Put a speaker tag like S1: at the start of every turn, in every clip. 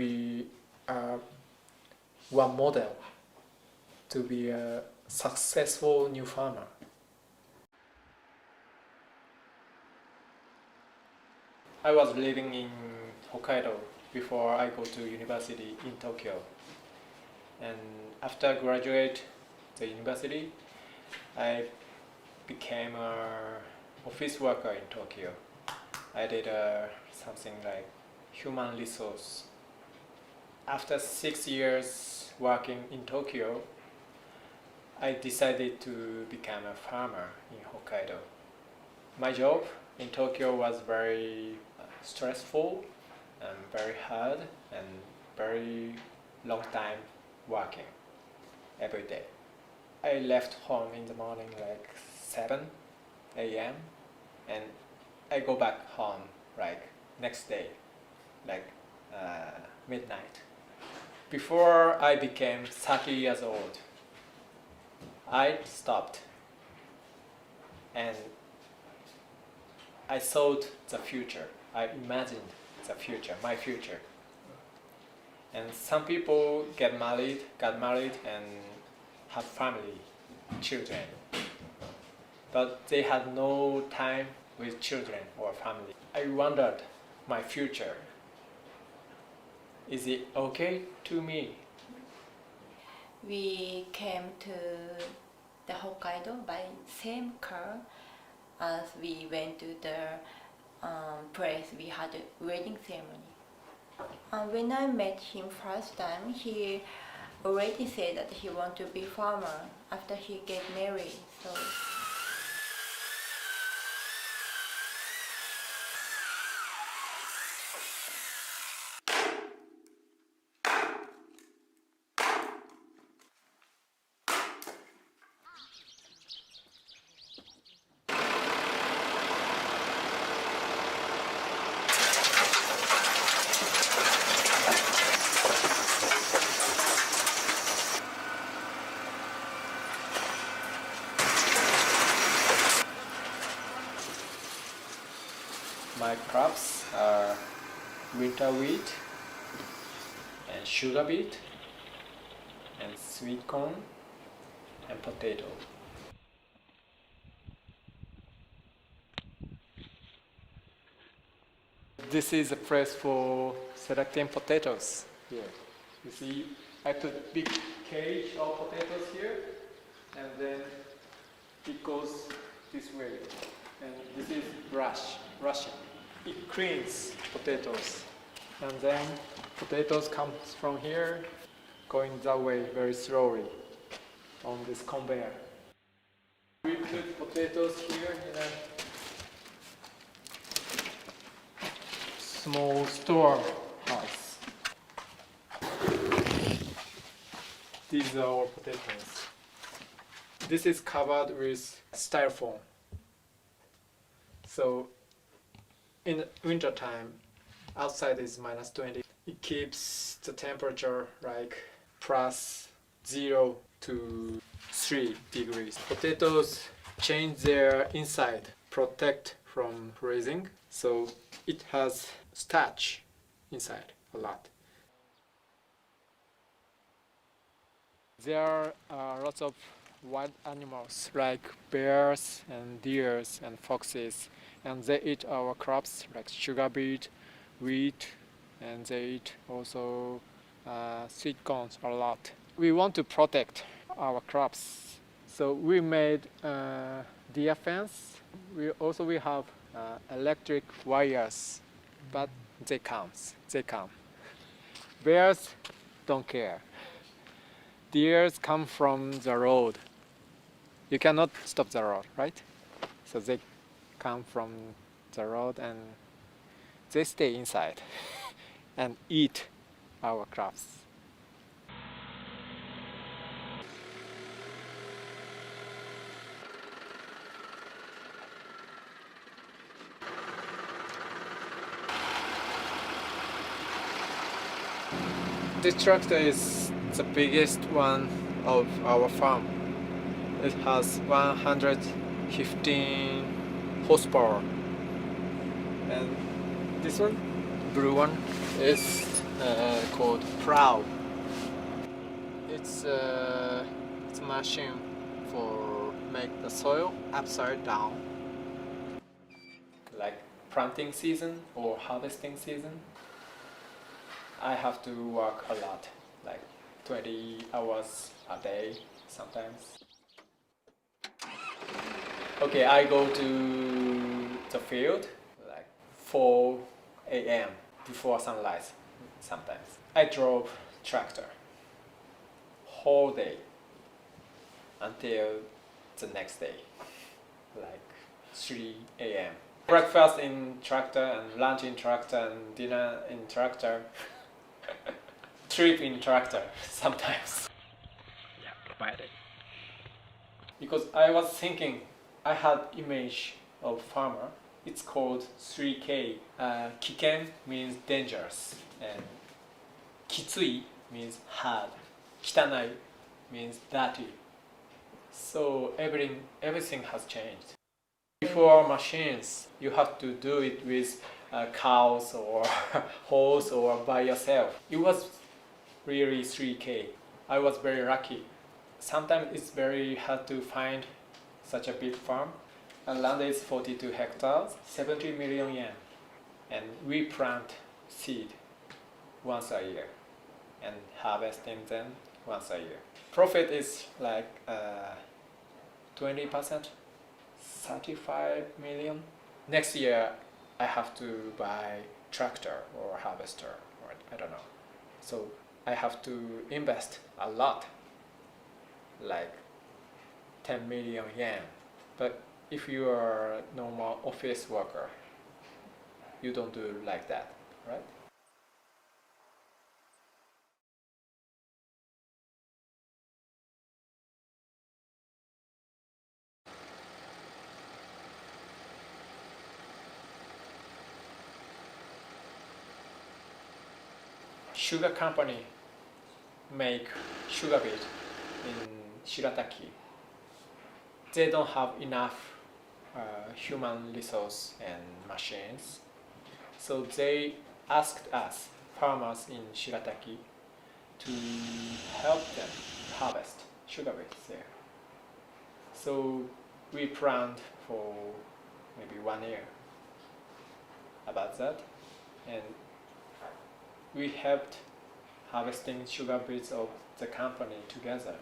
S1: be one model to be a successful new farmer. I was living in Hokkaido before I go to university in Tokyo. And after I graduate the university, I became an office worker in Tokyo. I did something like human resource. After 6 years working in Tokyo, I decided to become a farmer in Hokkaido. My job in Tokyo was very stressful and very hard and very long time working every day. I left home in the morning like 7 a.m. and I go back home like next day, like midnight. Before I became 30 years old, I stopped and I thought the future. I imagined the future, my future. And some people got married and have family, children. But they had no time with children or family. I wondered my future. Is it okay to me?
S2: We came to the Hokkaido by same car as we went to the place we had a wedding ceremony. When I met him first time, he already said that he want to be farmer after he get married. So
S1: my crops are winter wheat and sugar beet and sweet corn and potato. This is a place for selecting potatoes here. You see, I put big cage of potatoes here and then it goes this way. And this is brushing. It cleans potatoes. And then potatoes comes from here, going that way very slowly on this conveyor. We put potatoes here in a small store house. These are our potatoes. This is covered with styrofoam. So in winter time, outside is minus 20. It keeps the temperature like plus 0 to 3 degrees. Potatoes change their inside, protect from freezing. So it has starch inside a lot. There are lots of wild animals like bears and deers and foxes, and they eat our crops like sugar beet, wheat, and they eat also sweet corns a lot. We want to protect our crops, so we made deer fence. We have electric wires, but they come. Bears don't care. Deers come from the road. You cannot stop the road, right? So they come from the road and they stay inside and eat our crops. This tractor is the biggest one of our farm. It has 115 horsepower. And this one, blue one, is called plow. It's a machine for make the soil upside down. Like planting season or harvesting season, I have to work a lot, like 20 hours a day sometimes. Okay, I go to the field like 4 a.m. before sunrise sometimes. I drove tractor whole day until the next day, like 3 a.m. Breakfast in tractor and lunch in tractor and dinner in tractor. Trip in tractor sometimes. Yeah, bad. Because I was thinking, I had image of farmer. It's called 3K. 危険 means dangerous, and きつい means hard. 汚い means dirty. So everything has changed. Before machines, you have to do it with cows or horse or by yourself. It was really 3K. I was very lucky. Sometimes it's very hard to find such a big farm. And land is 42 hectares, 70 million yen. And we plant seed once a year and harvesting them once a year. Profit is like 20%, 35 million. Next year I have to buy tractor or harvester or I don't know. So I have to invest a lot, like 10 million yen. But if you are a normal office worker, you don't do like that, right? Sugar company make sugar beet in Shirataki. They don't have enough human resource and machines, so they asked us, farmers in Shirataki, to help them harvest sugar beets there. So we planned for maybe 1 year about that, and we helped harvesting sugar beets of the company together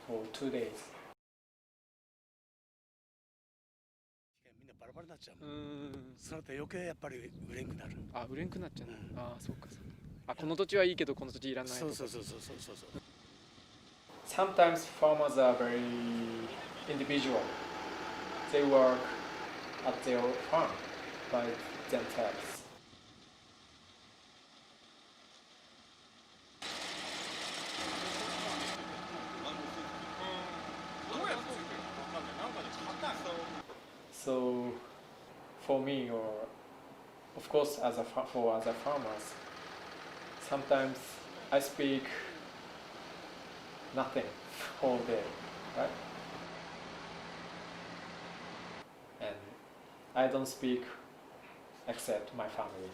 S1: for 2 days.
S3: みんなバラバラになっちゃう。そうなったら余計やっぱり売れんくなる。
S1: あ、売れんくなっちゃう。あ、そうかそうか。あ、この土地はいいけどこの土地いらないとか。
S3: そう。
S1: Sometimes farmers are very individual. They work at their farm by themselves. So for me, or of course for other farmers, sometimes I speak nothing all day, right? And I don't speak except my family.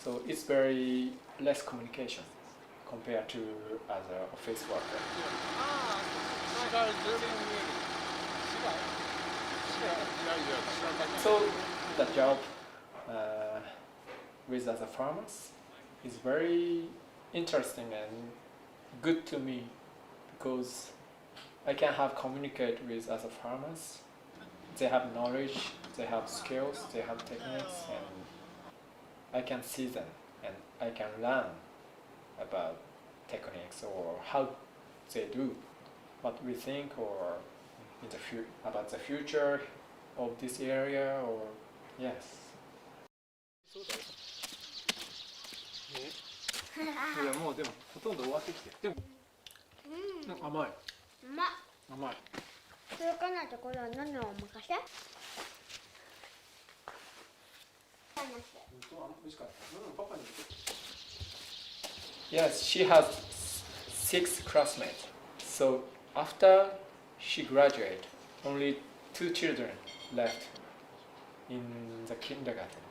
S1: So it's very less communication compared to other office worker. So the job with other farmers is very interesting and good to me because I can have communicate with other farmers. They have knowledge, they have skills, they have techniques, and I can see them and I can learn about techniques or how they do what we think or in the about the future of this area or yes. いやもうでもほとんど終わってきてでも、なんか甘い。甘い。
S4: 届かないところは何をお任せ？
S1: 美味しかった。パパに。Yes, she has 6 classmates. So after she graduated, only 2 children left in the kindergarten.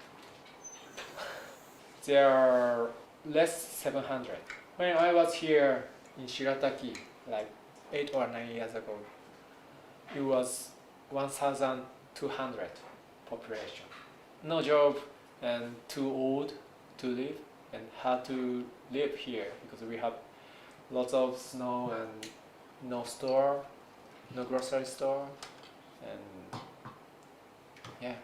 S1: There are less 700. When I was here in Shirataki, like 8 or 9 years ago, it was 1,200 population. No job and too old to live and hard to live here because we have lots of snow and no store, no grocery store, and yeah.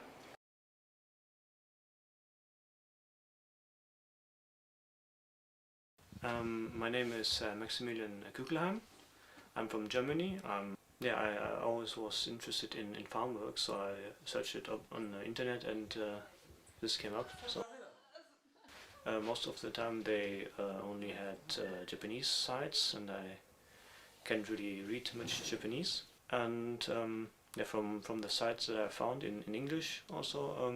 S5: My name is Maximilian Kugelheim. I'm from Germany. I always was interested in farm work, so I searched it up on the internet and this came up. So most of the time they only had Japanese sites, and I can't really read much Japanese. And from the sites that I found in English also,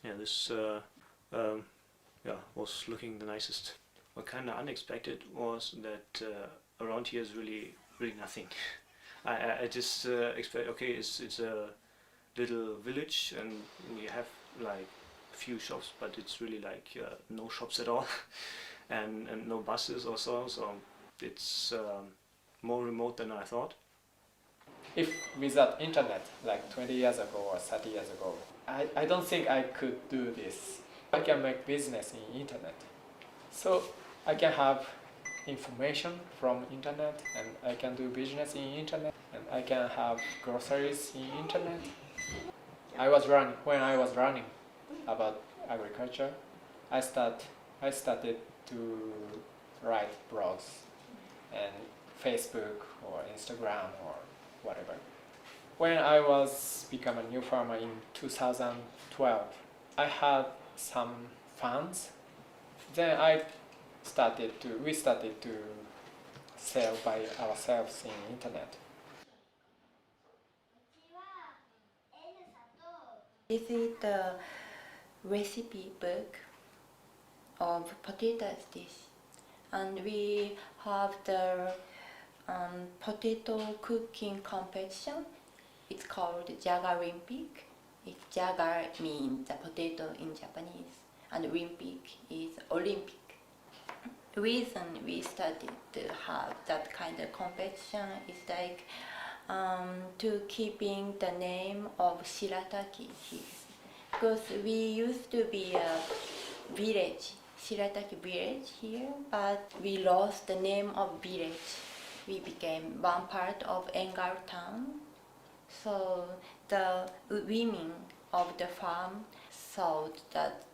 S5: this was looking the nicest. What kind of unexpected was that around here is really nothing. I just expect, okay, it's a little village and we have like a few shops, but it's really like no shops at all and no buses or so it's more remote than I thought.
S1: If without internet, like 20 years ago or 30 years ago, I don't think I could do this. I can make business in internet. So I can have information from internet, and I can do business in internet, and I can have groceries in internet. When I was learning about agriculture, I started to write blogs and Facebook or Instagram or whatever. When I was become a new farmer in 2012, I had some funds. Then we started to sell by ourselves in internet.
S2: This is the recipe book of potatoes dish, and we have the potato cooking competition. It's called Jaga Olympic. Jaga means the potato in Japanese, and Olympic is Olympic. The reason we started to have that kind of competition is like to keeping the name of Shirataki here, because we used to be a village, Shirataki village here, but we lost the name of village. We became one part of Engar town. So the women of the farm thought that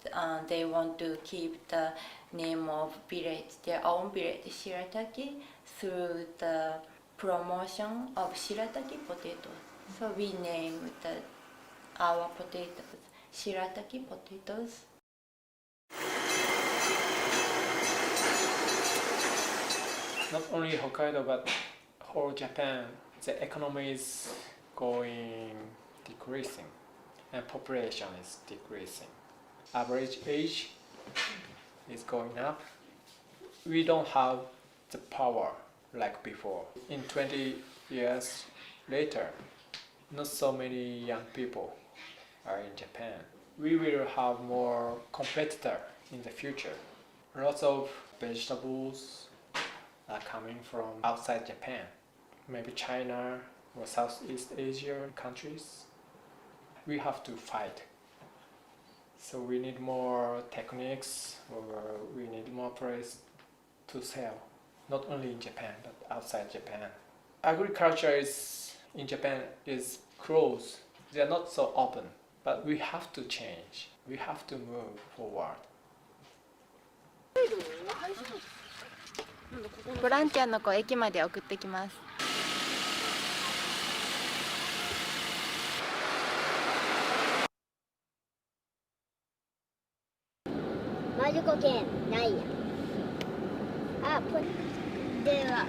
S2: they want to keep the name of village, their own village, Shirataki, through the promotion of Shirataki potatoes. So we named our potatoes Shirataki potatoes.
S1: Not only Hokkaido but whole Japan, the economy is going decreasing and population is decreasing. Average age is going up. We don't have the power like before. In 20 years later, not so many young people are in Japan. We will have more competitor in the future. Lots of vegetables are coming from outside Japan, maybe China or Southeast Asia countries. We have to fight. So we need more techniques, or we need more place to sell, not only in Japan but outside Japan. Agriculture in Japan is closed. They are not so open, but we have to change. We have to move forward.
S2: ボランティアの子駅まで送ってきます。
S4: マジコ系ないや。あ、では。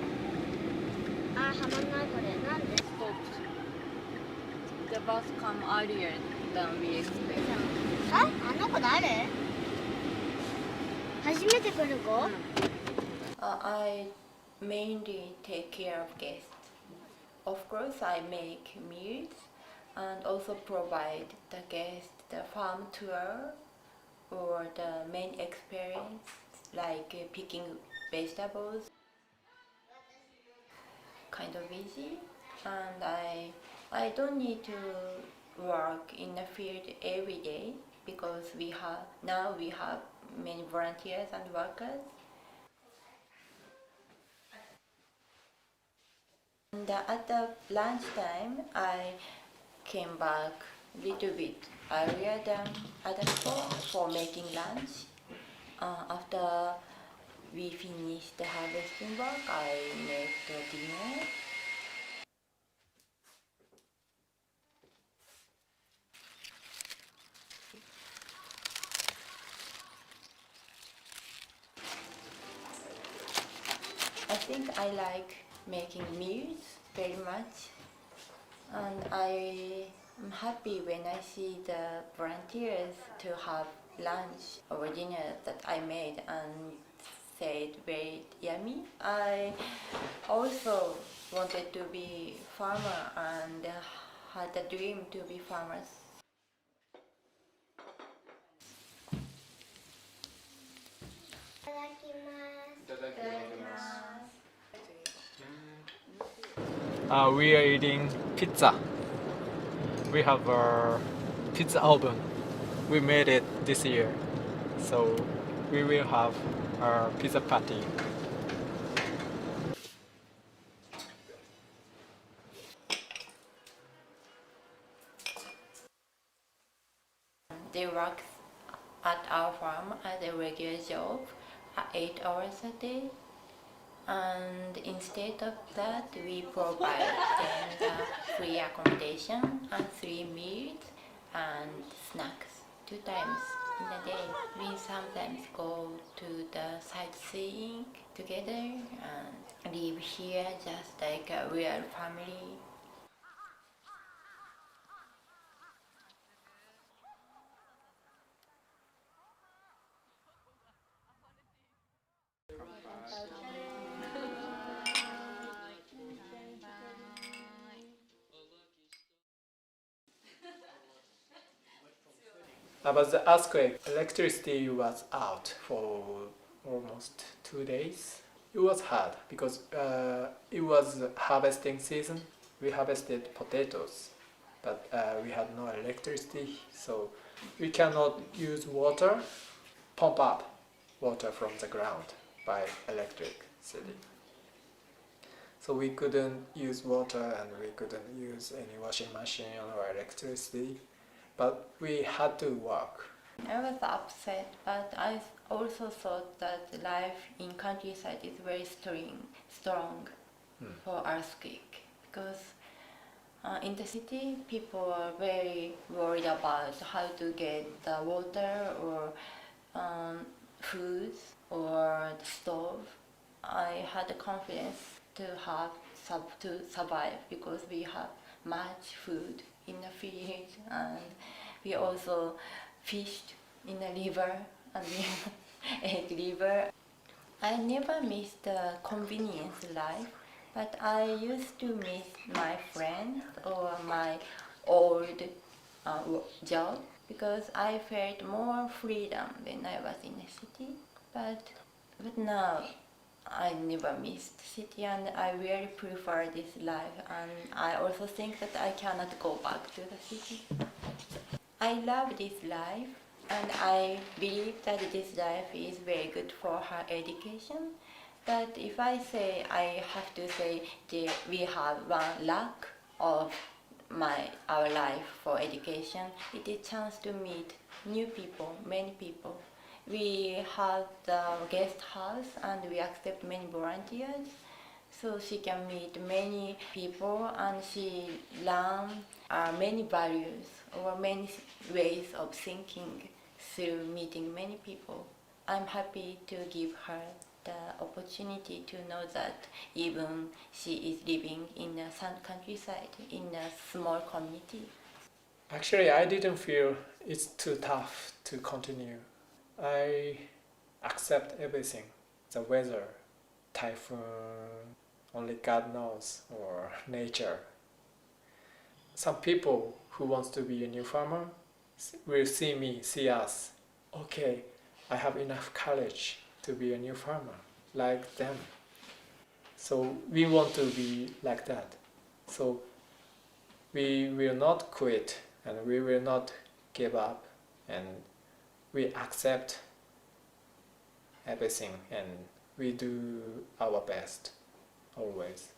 S4: あ、はまんないこれ。なんでストップ
S2: The bus come earlier than we expected.
S4: あ、あの子誰？初めて来る子？I
S2: mainly take care of guests. Of course, I make meals and also provide the guests the farm tour or the main experience, like picking vegetables, kind of easy, and I don't need to work in the field every day because we have many volunteers and workers. And at the lunchtime, I came back a little bit earlier than other people for making lunch. After we finished the harvesting work, I made the dinner. I think I like making meals very much, and I am happy when I see the volunteers to have lunch or dinner that I made and said very yummy. I also wanted to be farmer and had a dream to be farmers.
S1: We are eating pizza. We have a pizza oven. We made it this year, so we will have a pizza party.
S2: They work at our farm as a regular job, 8 hours a day. And instead of that, we provide them the free accommodation and 3 meals and snacks 2 times in a day. We sometimes go to the sightseeing together and live here just like a real family.
S1: About the earthquake, electricity was out for almost 2 days. It was hard because it was harvesting season. We harvested potatoes, but we had no electricity, so we cannot use water, pump up water from the ground by electricity. So we couldn't use water and we couldn't use any washing machine or electricity. But we had to work.
S2: I was upset, but I also thought that life in countryside is very strong for earthquake, because in the city people are very worried about how to get the water or food or the stove. I had the confidence to survive because we have much food in the field, and we also fished in the river and we ate river. I never missed the convenience life, but I used to miss my friends or my old job because I felt more freedom when I was in the city. But now I never missed city and I really prefer this life, and I also think that I cannot go back to the city. I love this life and I believe that this life is very good for her education. But if I say, I have to say that we have one lack of our life for education, it is chance to meet new people, many people. We have the guest house and we accept many volunteers, so she can meet many people and she learn many values or many ways of thinking through meeting many people. I'm happy to give her the opportunity to know that even she is living in a countryside, in a small community.
S1: Actually, I didn't feel it's too tough to continue. I accept everything, the weather, typhoon, only God knows, or nature. Some people who wants to be a new farmer will see us. Okay, I have enough courage to be a new farmer like them. So we want to be like that. So we will not quit and we will not give up, and we accept everything and we do our best always.